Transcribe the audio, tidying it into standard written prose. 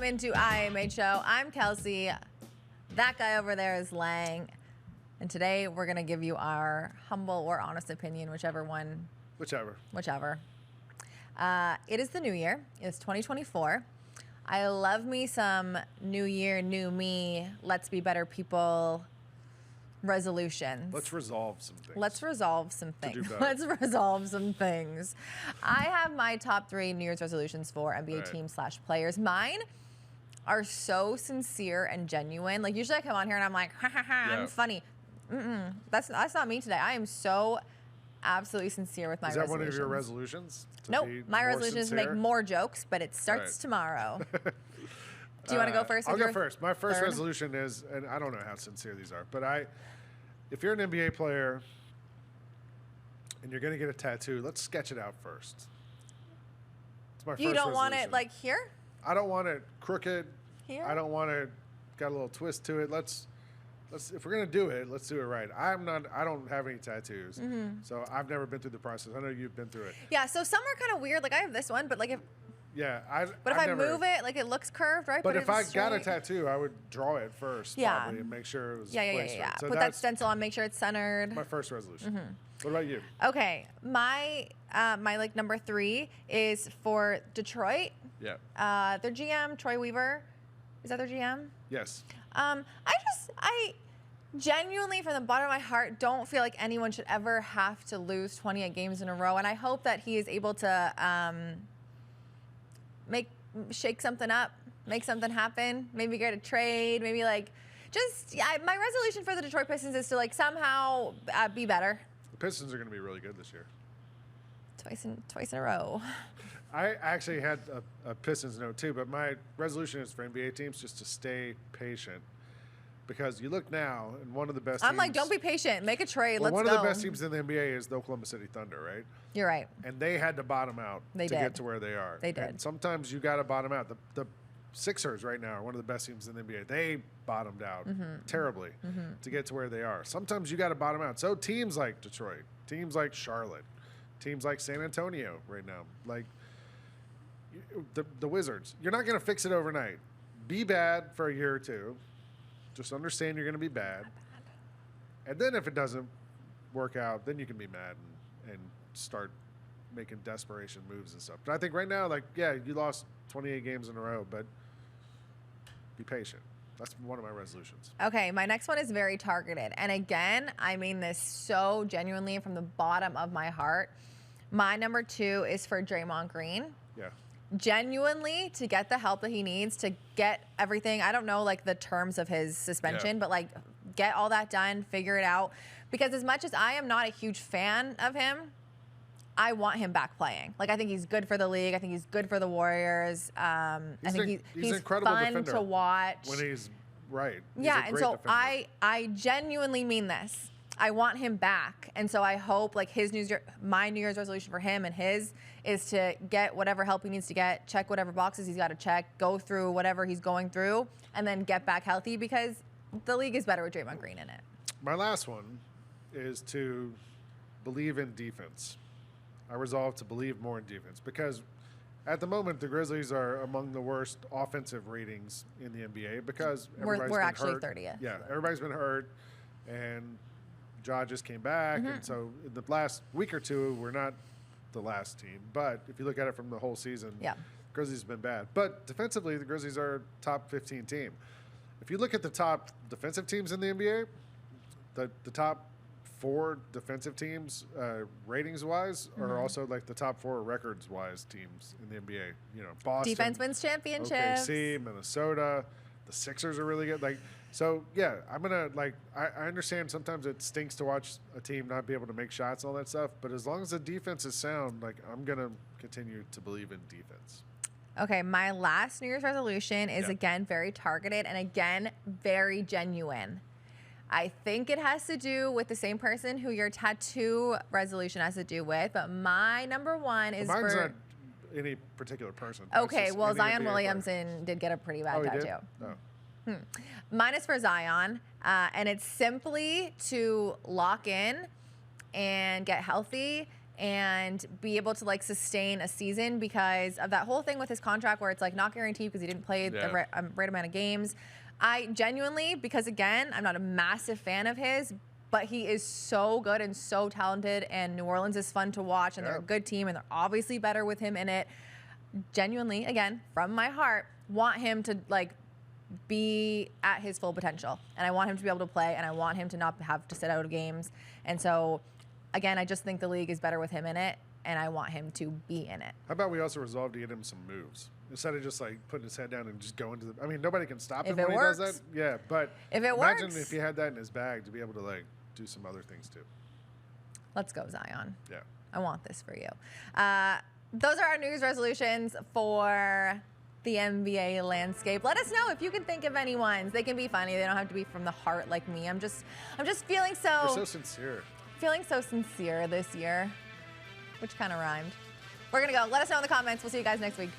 into IMH Show. I'm Kelcey. That guy over there is Lang. And today we're going to give you our humble or honest opinion, whichever one. Whichever. It is the new year. It's 2024. I love me some new year, new me, let's be better people resolutions. Let's resolve some things. Let's resolve some things. better. Let's resolve some things. I have my top 3 New Year's resolutions for NBA teams / players. Mine are so sincere and genuine. Like usually I come on here and I'm like, ha ha ha, I'm funny. That's not me today. I am so absolutely sincere with my resolutions. Is that one of your resolutions? Nope. My resolution is to make more jokes, but it starts tomorrow. Do you want to go first? I'll go first. My first resolution is, and I don't know how sincere these are, but if you're an NBA player and you're going to get a tattoo, let's sketch it out first. It's my first resolution. You don't want it like here? I don't want it crooked. Here? I don't want it got a little twist to it. Let's if we're gonna do it, let's do it right. I don't have any tattoos, so I've never been through the process. I know you've been through it. Yeah, so some are kind of weird. Like I have this one, but like if I move it, like it looks curved, right? But if I got a tattoo, I would draw it first, probably, and make sure it was placed right. So put that stencil on, make sure it's centered. My first resolution. What about you? Okay, my like number 3 is for Detroit. Yeah. Their GM Troy Weaver, is that their GM? Yes. I genuinely, from the bottom of my heart, don't feel like anyone should ever have to lose 28 games in a row, and I hope that he is able to shake something up, make something happen, maybe get a trade, maybe like my resolution for the Detroit Pistons is to like somehow be better. The Pistons are going to be really good this year. Twice in a row. I actually had a Pistons note too, but my resolution is for NBA teams just to stay patient. Because you look now, and one of the best teams... like, don't be patient. Make a trade. Let's go. One of the best teams in the NBA is the Oklahoma City Thunder, right? You're right. And they had to bottom out to get to where they are. They did. And sometimes you got to bottom out. The Sixers right now are one of the best teams in the NBA. They bottomed out terribly to get to where they are. Sometimes you got to bottom out. So teams like Detroit, teams like Charlotte, teams like San Antonio right now, like the Wizards, you're not going to fix it overnight. Be bad for a year or two. Just understand you're going to be bad. And then if it doesn't work out, then you can be mad and start making desperation moves and stuff. But I think right now, you lost 28 games in a row, but be patient. That's one of my resolutions. Okay, my next one is very targeted. And again, I mean this so genuinely from the bottom of my heart. My number 2 is for Draymond Green. Yeah. Genuinely to get the help that he needs to get everything. I don't know like the terms of his suspension, but like get all that done, figure it out. Because as much as I am not a huge fan of him, I want him back playing. Like I think he's good for the league. I think he's good for the Warriors. I think he's fun to watch when he's right. Yeah, and so I genuinely mean this. I want him back, and so I hope like my New Year's resolution for him and his is to get whatever help he needs to get, check whatever boxes he's got to check, go through whatever he's going through, and then get back healthy because the league is better with Draymond Green in it. My last one is to believe in defense. I resolve to believe more in defense because at the moment the Grizzlies are among the worst offensive ratings in the NBA because we're actually 30th. Yeah, everybody's been hurt, and Ja just came back, and so in the last week or two, we're not the last team. But if you look at it from the whole season, Grizzlies have been bad. But defensively, the Grizzlies are a top 15 team. If you look at the top defensive teams in the NBA, the top 4 defensive teams, ratings-wise, are also like the top 4 records-wise teams in the NBA. You know, Boston, defense wins championships. OKC, Minnesota, the Sixers are really good. So, yeah, I'm going to, I understand sometimes it stinks to watch a team not be able to make shots and all that stuff, but as long as the defense is sound, I'm going to continue to believe in defense. Okay, my last New Year's resolution is, again, very targeted and, again, very genuine. I think it has to do with the same person who your tattoo resolution has to do with, but my number 1 is mine's not any particular person. Okay, well, Zion Williamson did get a pretty bad tattoo. Did? Oh. Mine is for Zion, and it's simply to lock in and get healthy and be able to like sustain a season because of that whole thing with his contract where it's like not guaranteed because he didn't play the right amount of games. I genuinely, because again, I'm not a massive fan of his, but he is so good and so talented, and New Orleans is fun to watch, and they're a good team, and they're obviously better with him in it. Genuinely, again, from my heart, want him to like be at his full potential, and I want him to be able to play, and I want him to not have to sit out of games. And so again, I just think the league is better with him in it, and I want him to be in it. How about we also resolve to get him some moves instead of just like putting his head down and just going to the. I mean, nobody can stop him when he does that. Yeah, but if it imagine works, if he had that in his bag to be able to like do some other things too. Let's go, Zion. Yeah, I want this for you. Those are our news resolutions for the NBA landscape. Let us know if you can think of any ones. They can be funny. They don't have to be from the heart like me. I'm just feeling so. You're so sincere. Feeling so sincere this year, which kind of rhymed. We're gonna go. Let us know in the comments. We'll see you guys next week.